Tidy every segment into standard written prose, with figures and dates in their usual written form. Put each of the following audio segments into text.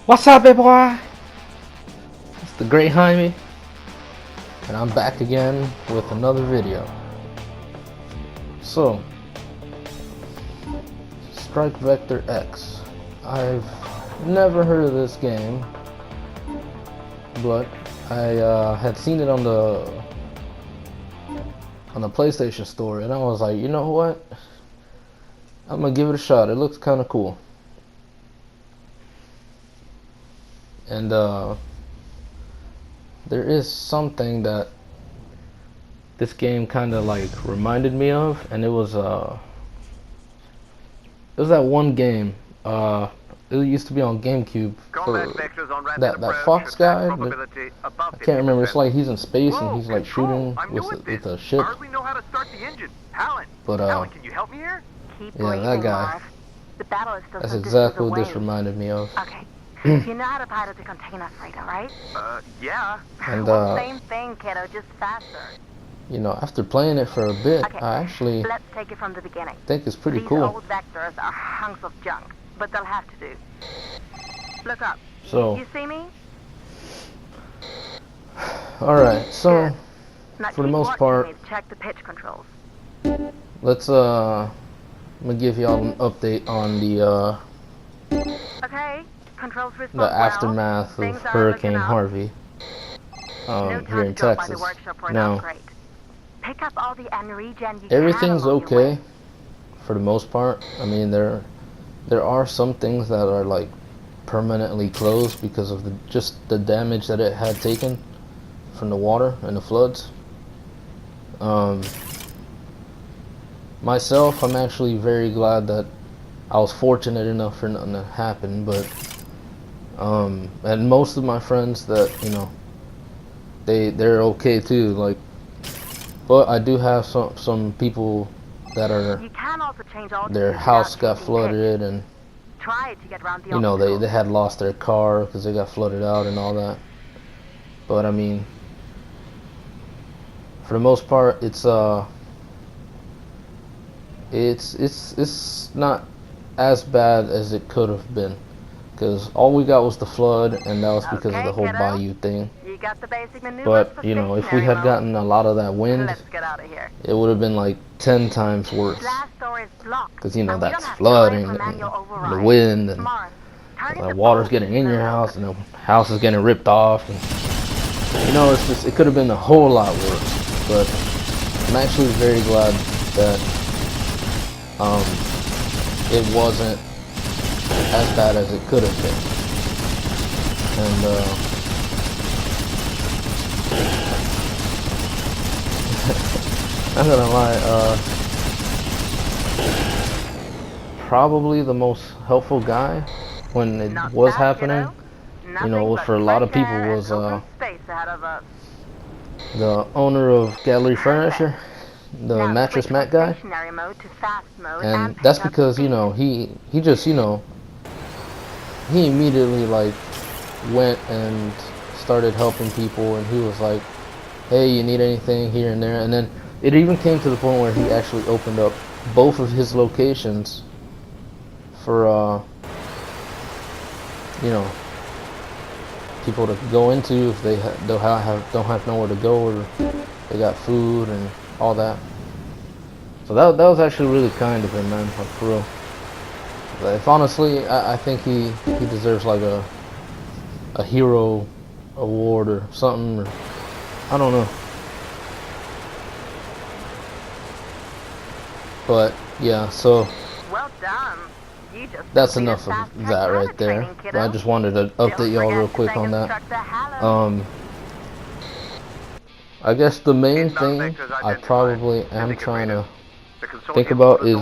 What's up, baby boy? It's the Great Jaime, and I'm back again with another video. So, Strike Vektor EX. I've never heard of this game, but I had seen it on the PlayStation Store, and I was like, you know what? I'm gonna give it a shot. It looks kind of cool. And there is something that this game kind of like reminded me of, and it was that one game. It used to be on GameCube. That Fox guy. I can't remember. It's like he's in space and he's like shooting with a ship. But can you help me here? yeah, that guy. The battle is still That's some exactly distance what this away. reminded me of. Okay. You know how to pilot a container freighter, right? Yeah. And Well, same thing, kiddo, just faster. you know, after playing it for a bit, Okay. I actually Let's take it from the beginning. think it's pretty These cool. old vectors are hunks of junk, but they'll have to do. Look up. So, You see me? alright, so Now for the keep most watching part, me to check the pitch controls. let's I'm gonna give y'all an update on the Okay. Controls respond the well. aftermath of Things are Hurricane looking up. Harvey No here time in to drop by the Texas. workshop for an Now, upgrade. Pick up all the regen you everything's can along your okay way. for the most part. I mean, there are some things that are like permanently closed because of just the damage that it had taken from the water and the floods. Myself, I'm actually very glad that I was fortunate enough for nothing to happen, but and most of my friends that, you know, they're okay too, like, but I do have some people that are, You can also change all their house got flooded, and Try to get around the you know, obstacle. they had lost their car because they got flooded out and all that. But I mean, for the most part, it's not as bad as it could have been, because all we got was the flood, and that was because of the whole kiddo. bayou thing. You got the basic maneuvers But for you know, if we stationary had mode. gotten a lot of that wind, Let's get out of here. it would have been like 10 times worse. Blast door is blocked. Because you know, and we that's don't have flooding time for and manual the override. wind, and Come on, target the the water's boat. getting in your house, and the house is getting ripped off, and you know, it's just, it could have been a whole lot worse. But I'm actually very glad that it wasn't as bad as it could have been. And I'm not gonna lie, probably the most helpful guy when it Not was bad, happening, kiddo. you Nothing know, but for a lot of fresh people air was and open space ahead of us. the owner of Gallery Furniture, the Now Mattress switch Matt from guy. stationary mode to fast mode And pick that's up because, you speed. know, he just, you know, he immediately like went and started helping people, and he was like, hey, you need anything here and there. And then it even came to the point where he actually opened up both of his locations for you know, people to go into if they don't have nowhere to go, or they got food and all that. So that was actually really kind of him, man, like, for real. But if honestly, I think he deserves like a hero award or something, or I don't know. But yeah, so Well done. You just that's completed enough of fast-track that pilot right there. training, kiddo. I just wanted to update Don't y'all real forget to quick thank on that. instructor Hallow. I guess the main thing I probably am trying to think about is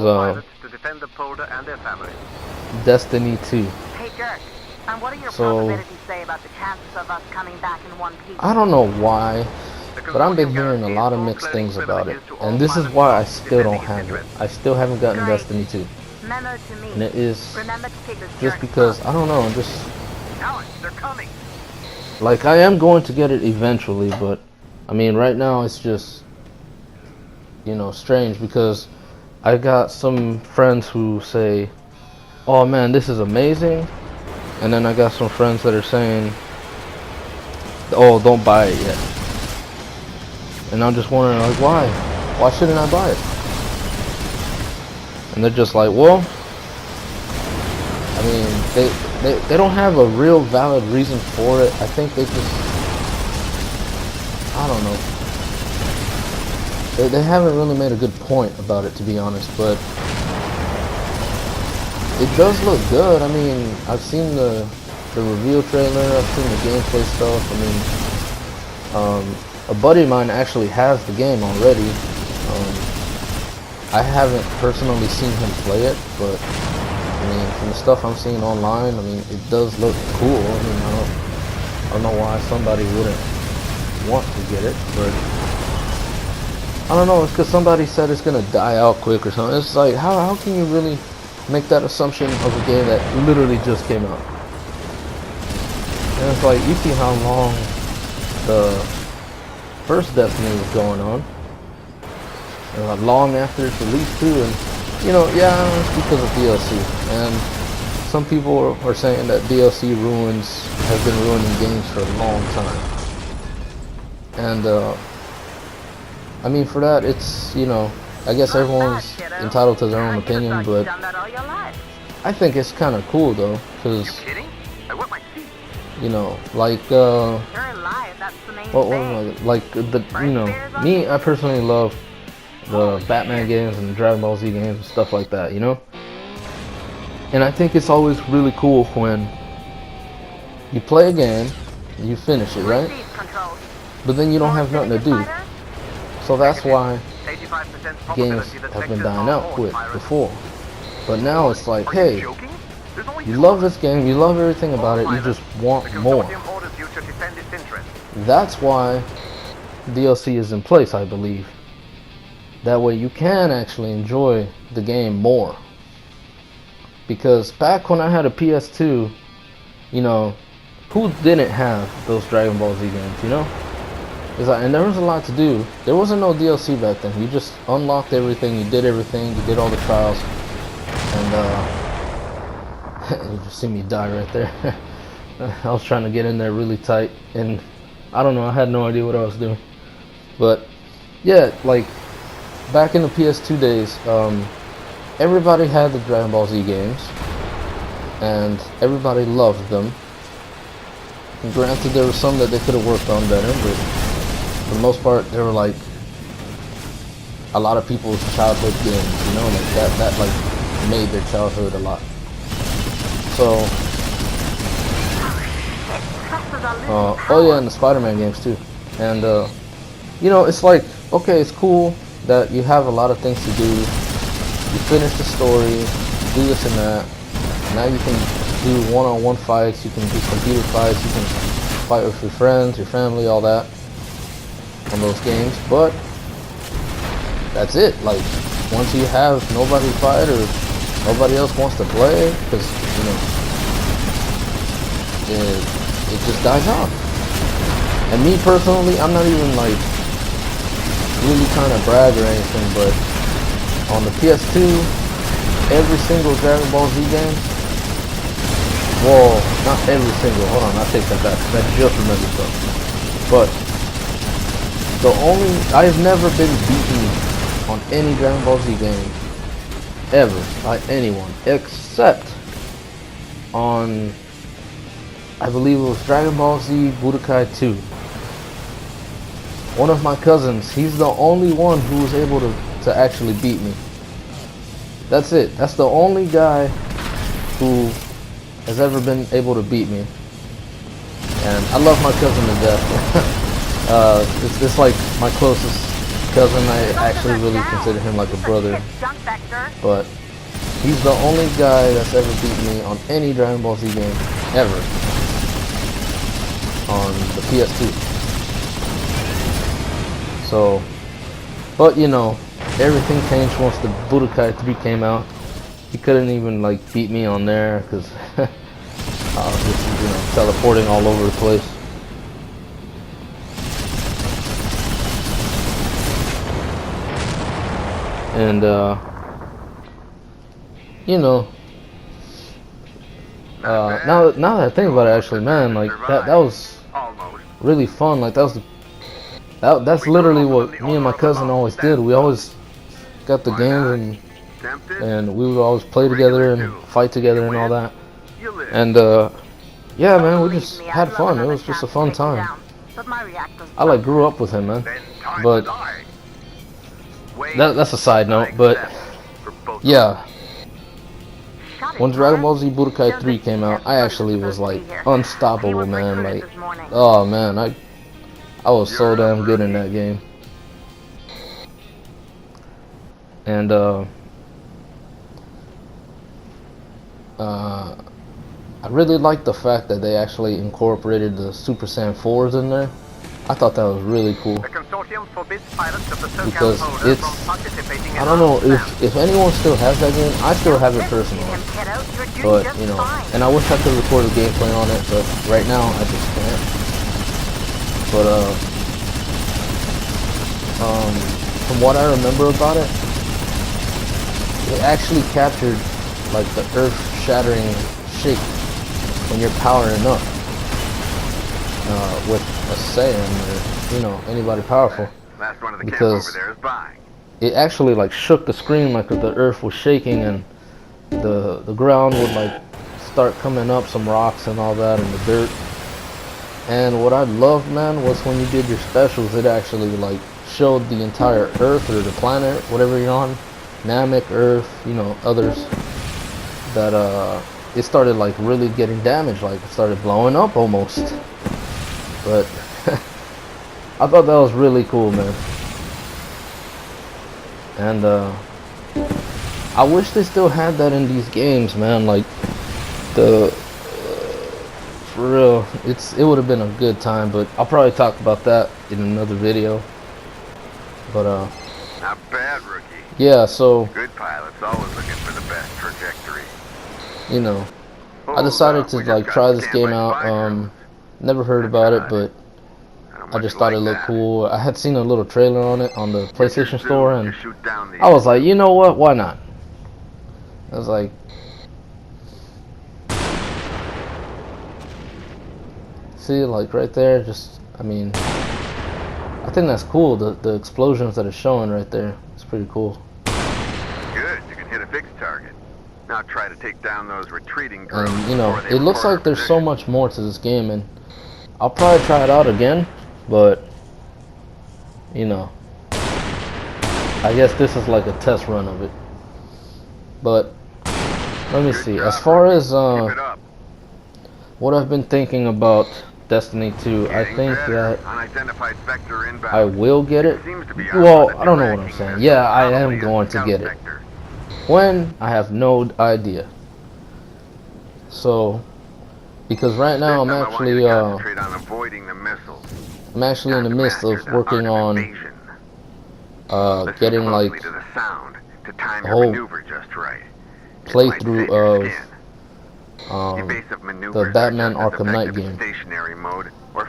Destiny 2. Hey, Dirk. And what do your So, probabilities say about the chances of us coming back in one piece? I don't know why, but I've been hearing a lot of mixed things about it, and this is why I still don't have it. I still haven't gotten Great. Destiny 2, Memo to me. and it is Remember to take this just jerk because, up. I don't know, just Alex, they're coming. like, I am going to get it eventually, but I mean, right now it's just, you know, strange, because I got some friends who say, oh man, this is amazing, And then I got some friends that are saying, oh, don't buy it yet. And I'm just wondering, like, why? Why shouldn't I buy it? And they're just like, well, I mean, they don't have a real valid reason for it. I think they just, I don't know. They haven't really made a good point about it, to be honest, but it does look good. I mean, I've seen the reveal trailer, I've seen the gameplay stuff. I mean, a buddy of mine actually has the game already. I haven't personally seen him play it, but I mean, from the stuff I'm seeing online, I mean, it does look cool. I mean, I don't know why somebody wouldn't want to get it, but I don't know. It's because somebody said it's gonna die out quick or something. It's like, how can you really make that assumption of a game that literally just came out? And it's like, you see how long the first Destiny was going on, and like long after its release too, and you know, yeah, it's because of DLC. And some people are saying that DLC has been ruining games for a long time. And I mean, for that, it's, you know, I guess everyone's entitled to their own opinion, but I think it's kind of cool though, because, you know, like, you know, me, I personally love the Batman games and the Dragon Ball Z games and stuff like that, you know? And I think it's always really cool when you play a game, you finish it, right? But then you don't have nothing to do. So that's why games have been dying out quick before. But now it's like, hey, you love this game, you love everything about it, you just want more. That's why DLC is in place, I believe. That way you can actually enjoy the game more. Because back when I had a PS2, you know, who didn't have those Dragon Ball Z games, you know? And there was a lot to do. There wasn't no DLC back then. You just unlocked everything, you did everything, you did all the trials. And you just see me die right there. I was trying to get in there really tight, and I don't know, I had no idea what I was doing. But yeah, like back in the PS2 days, everybody had the Dragon Ball Z games, and everybody loved them. And granted, there were some that they could have worked on better, but for the most part, they were like a lot of people's childhood games, you know, like that like made their childhood a lot. So, oh yeah, and the Spider-Man games too. And you know, it's like, okay, it's cool that you have a lot of things to do. You finish the story, do this and that. Now you can do one-on-one fights, you can do computer fights, you can fight with your friends, your family, all that on those games. But that's it. Like, once you have nobody to fight or nobody else wants to play, because, you know, it just dies off. And me personally, I'm not even like really trying to brag or anything, but on the PS2, every single Dragon Ball Z game, well, not every single, hold on, I take that back, I just remembered something. But I've never been beaten on any Dragon Ball Z game ever by anyone, except on, I believe it was Dragon Ball Z Budokai 2. One of my cousins, he's the only one who was able to actually beat me. That's it. That's the only guy who has ever been able to beat me. And I love my cousin to death. It's like my closest cousin. I actually really consider him like a brother. But he's the only guy that's ever beat me on any Dragon Ball Z game ever on the PS2. So, but you know, everything changed once the Budokai 3 came out. He couldn't even like beat me on there because I was just, you know, teleporting all over the place. And you know, Now that I think about it, actually, man, like that was really fun. Like that's literally what me and my cousin always did. We always got the games and we would always play together and fight together and all that. And yeah, man, we just had fun. It was just a fun time. I like grew up with him, man. But that's a side note. But yeah, when Dragon Ball Z Budokai 3 came out, I actually was like unstoppable, man. Like, oh man, I was so damn good in that game. And I really liked the fact that they actually incorporated the Super Saiyan 4s in there. I thought that was really cool. Because it's, I don't know if anyone still has that game. I still have it personally. But, you know, and I wish I could record a gameplay on it, but right now I just can't. But, from what I remember about it, it actually captured, like, the earth-shattering shake when you're powering up with a Saiyan or, you know, anybody powerful. Because it actually, like, shook the screen like the earth was shaking and the ground would, like, start coming up, some rocks and all that and the dirt. And what I loved, man, was when you did your specials, it actually, like, showed the entire earth or the planet, whatever you're on, Namek, Earth, you know, others, that it started like really getting damaged, like it started blowing up almost. But I thought that was really cool, man. And I wish they still had that in these games, man. Like the for real, it would have been a good time. But I'll probably talk about that in another video. But not bad, rookie. Yeah, so good pilot's always looking for the best trajectory. You know, I decided to like try this game out. Never heard about it, but I just thought it looked cool. I had seen a little trailer on it on the PlayStation Store, and I was like, you know what? Why not? I was like, see, like right there, just I mean, I think that's cool. The explosions that it's showing right there, it's pretty cool. Good, you can hit a fixed target. Now try to take down those retreating drones. And you know, it looks like there's so much more to this game, and I'll probably try it out again, but you know, I guess this is like a test run of it. But let me see. As far as what I've been thinking about Destiny 2, I think that I will get it. Well, I don't know what I'm saying. Yeah, I am going to get it. When? I have no idea. So, because right now I'm actually in the midst of working on getting like a whole playthrough of the Batman Arkham Knight game.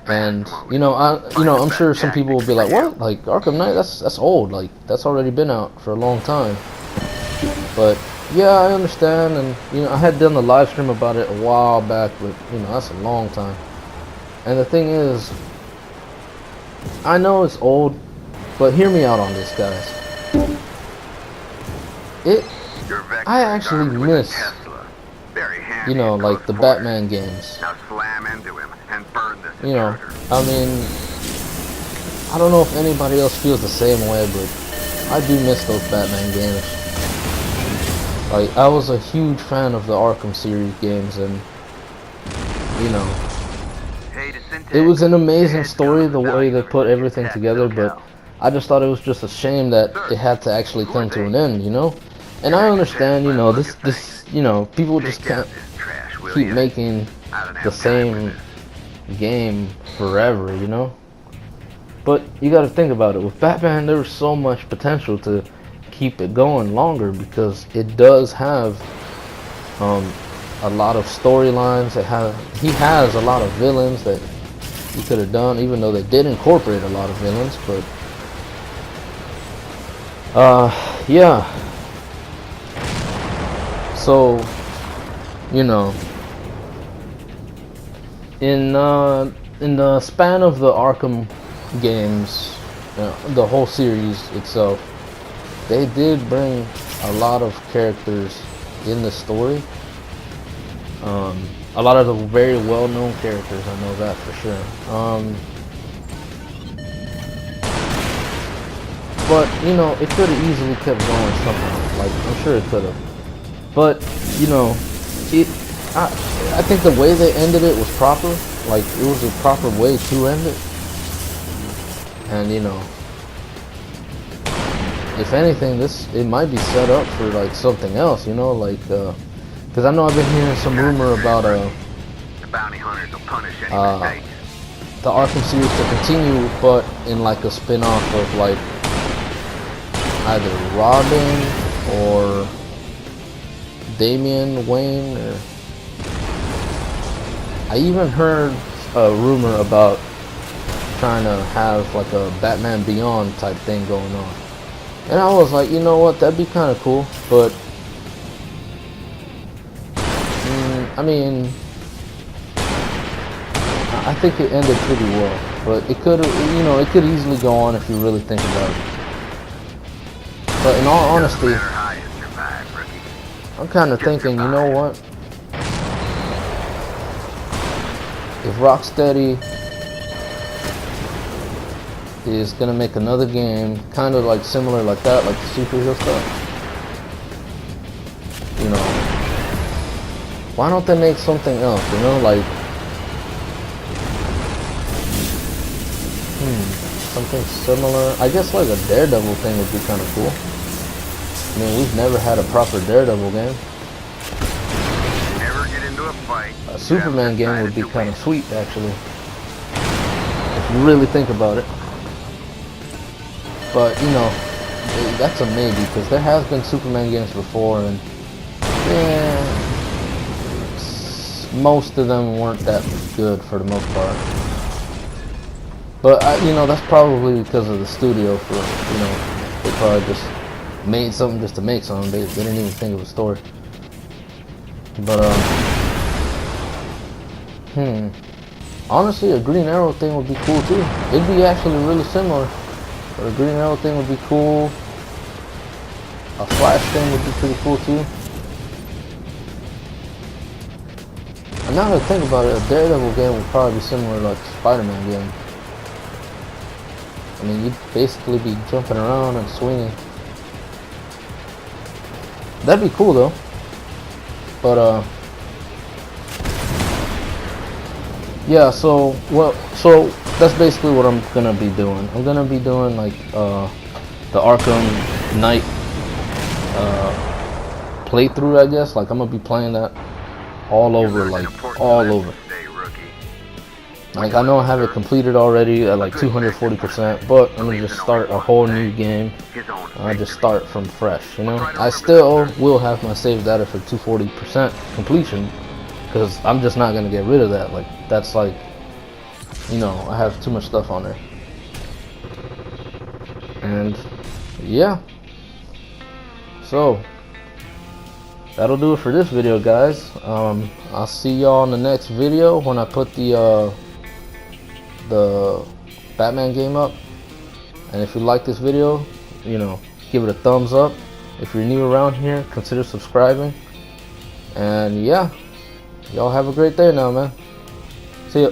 And you know, I'm sure some people will be like, "What? Like Arkham Knight? That's old. Like that's already been out for a long time." But yeah, I understand, and you know, I had done the live stream about it a while back, but you know, that's a long time. And the thing is, I know it's old, but hear me out on this, guys. I actually miss, you know, like the Batman games. You know, I mean, I don't know if anybody else feels the same way, but I do miss those Batman games. Like, I was a huge fan of the Arkham series games, and you know, it was an amazing story the way they put everything together, but I just thought it was just a shame that it had to actually come to an end, you know? And I understand, you know, this, you know, people just can't keep making the same game forever, you know? But you gotta think about it. With Batman, there was so much potential to keep it going longer, because it does have a lot of storylines. He has a lot of villains that he could have done, even though they did incorporate a lot of villains. But yeah, so you know, in the span of the Arkham games, the whole series itself, they did bring a lot of characters in the story. A lot of the very well-known characters, I know that for sure. But you know, it could have easily kept going somehow. Like, I'm sure it could have. But you know, I think the way they ended it was proper. Like, it was a proper way to end it. And you know, if anything, it might be set up for like something else. You know, like because I know I've been hearing some rumor about the bounty hunters will punish any mistakes. the Arkham series to continue, but in like a spin-off of like either Robin or Damian Wayne, or I even heard a rumor about trying to have like a Batman Beyond type thing going on. And I was like, you know what, that'd be kind of cool, but I mean, I think it ended pretty well, but it could, you know, it could easily go on if you really think about it. But in all honesty, I'm kind of thinking, you know what? If Rocksteady is gonna make another game, kind of like similar like that, like the superhero stuff, you know, why don't they make something else? You know, like something similar. I guess like a Daredevil thing would be kind of cool. I mean, we've never had a proper Daredevil game. Never get into a fight. A Superman game would be kind of sweet, actually, if you really think about it. But you know, that's a maybe, because there has been Superman games before, and yeah, most of them weren't that good for the most part. But you know, that's probably because of the studio. For, you know, they probably just made something just to make something. They didn't even think of a story. But honestly, a Green Arrow thing would be cool too. It'd be actually really similar. But a Green Arrow thing would be cool. A Flash thing would be pretty cool too. And now that I think about it, a Daredevil game would probably be similar to like a Spider-Man game. I mean, you'd basically be jumping around and swinging. That'd be cool though. But yeah, so that's basically what I'm gonna be doing. I'm gonna be doing like the Arkham Knight playthrough, I guess. Like, I'm gonna be playing that all over, like all over. Like, I know I have it completed already at like 240%, but I'm gonna just start a whole new game. I just start from fresh, you know. I still will have my save data for 240% completion, because I'm just not gonna get rid of that. Like, that's like, you know, I have too much stuff on there. And yeah, so that'll do it for this video, guys. I'll see y'all in the next video when I put the Batman game up. And if you like this video, you know, give it a thumbs up. If you're new around here, consider subscribing. And yeah, y'all have a great day now, man. See ya.